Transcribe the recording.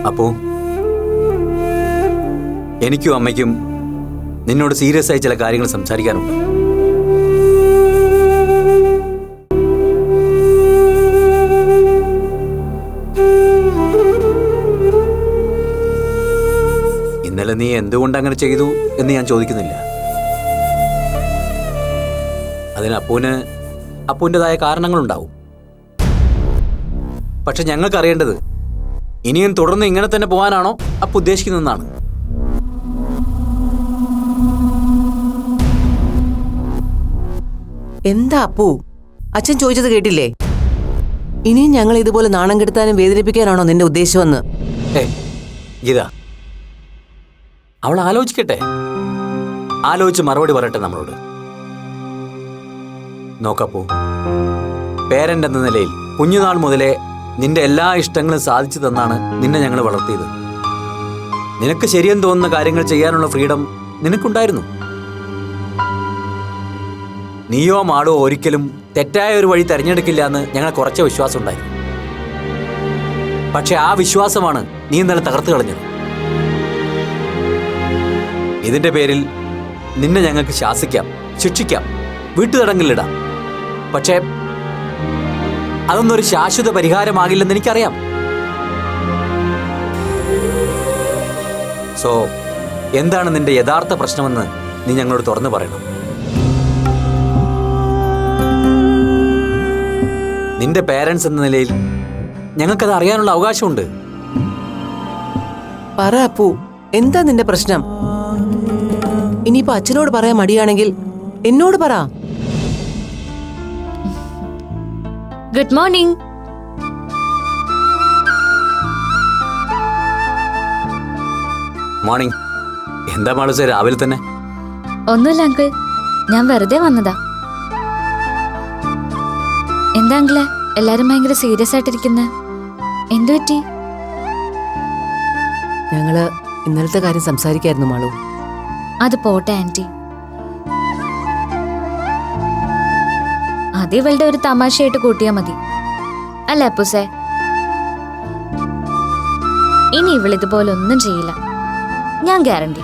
അപ്പോ എനിക്കും അമ്മയ്ക്കും നിന്നോട് സീരിയസ് ആയി ചില കാര്യങ്ങൾ സംസാരിക്കാനുണ്ട്. ഇന്നലെ നീ എന്തുകൊണ്ട് അങ്ങനെ ചെയ്തു എന്ന് ഞാൻ ചോദിക്കുന്നില്ല. അതിന് അപ്പൂൻ്റെതായ കാരണങ്ങളുണ്ടാവും. പക്ഷെ ഞങ്ങൾക്കറിയേണ്ടത് ഇനിയും തുടർന്ന് ഇങ്ങനെ തന്നെ പോകാനാണോ അപ്പു ഉദ്ദേശിക്കുന്നതെന്നാണ്. എന്താ അപ്പു, അച്ഛൻ ചോദിച്ചത് കേട്ടില്ലേ? ഇനിയും ഞങ്ങൾ ഇതുപോലെ നാണം കെടുത്താനും വേദനിപ്പിക്കാനാണോ നിന്റെ ഉദ്ദേശമെന്ന്? ഗീത, അവൾ ആലോചിക്കട്ടെ, ആലോചിച്ച് മറുപടി പറയട്ടെ നമ്മളോട്. നോക്കപ്പോ, പേരന്റ് എന്ന നിലയിൽ കുഞ്ഞുനാൾ മുതലേ നിന്റെ എല്ലാ ഇഷ്ടങ്ങളും സാധിച്ചു തന്നാണ് നിന്നെ ഞങ്ങൾ വളർത്തിയത്. നിനക്ക് ശരിയെന്ന് തോന്നുന്ന കാര്യങ്ങൾ ചെയ്യാനുള്ള ഫ്രീഡം നിനക്കുണ്ടായിരുന്നു. നീയോ മാടോ ഒരിക്കലും തെറ്റായ ഒരു വഴി തിരഞ്ഞെടുക്കില്ല എന്ന് ഞങ്ങൾക്ക് കുറച്ച് വിശ്വാസം ഉണ്ടായിരുന്നു. പക്ഷെ ആ വിശ്വാസമാണ് നീ ഇന്നലെ തകർത്ത് കളഞ്ഞത്. ഇതിന്റെ പേരിൽ നിന്നെ ഞങ്ങൾക്ക് ശാസിക്കാം, ശിക്ഷിക്കാം, വീട്ടുതടങ്കലിടാം. പക്ഷേ അതൊന്നും ഒരു ശാശ്വത പരിഹാരമാകില്ലെന്ന് എനിക്കറിയാം. സോ എന്താണ് നിന്റെ യഥാർത്ഥ പ്രശ്നമെന്ന് നീ ഞങ്ങളോട് തുറന്നു പറയണം. നിന്റെ പേരൻസ് എന്ന നിലയിൽ ഞങ്ങൾക്കത് അറിയാനുള്ള അവകാശമുണ്ട്. പറ അപ്പു, എന്താ നിന്റെ പ്രശ്നം? ഇനിയിപ്പോ അച്ഛനോട് പറയാൻ മടിയാണെങ്കിൽ എന്നോട് പറ. Good morning. മോർണിംഗ്. എന്താ മാളൂസേ രാവിലെ തന്നെ? ഒന്നുമില്ല അങ്കിൾ, ഞാൻ വെറുതെ വന്നതാ. എന്താ അങ്കിളെ എല്ലാരും ഭയങ്കര സീരിയസ് ആയിട്ടിരിക്കുന്നെ? എന്തു പറ്റി? ഞങ്ങള് ഇന്നലത്തെ കാര്യം സംസാരിക്കായിരുന്നു മാളു. അത് പോട്ടെ ആന്റി, അത് ഇവളുടെ ഒരു തമാശയായിട്ട് കൂട്ടിയാ മതി അല്ല അപ്പുസേ? ഇനി ഇവളിതുപോലെ ഒന്നും ചെയ്യില്ല, ഞാൻ ഗ്യാരണ്ടി.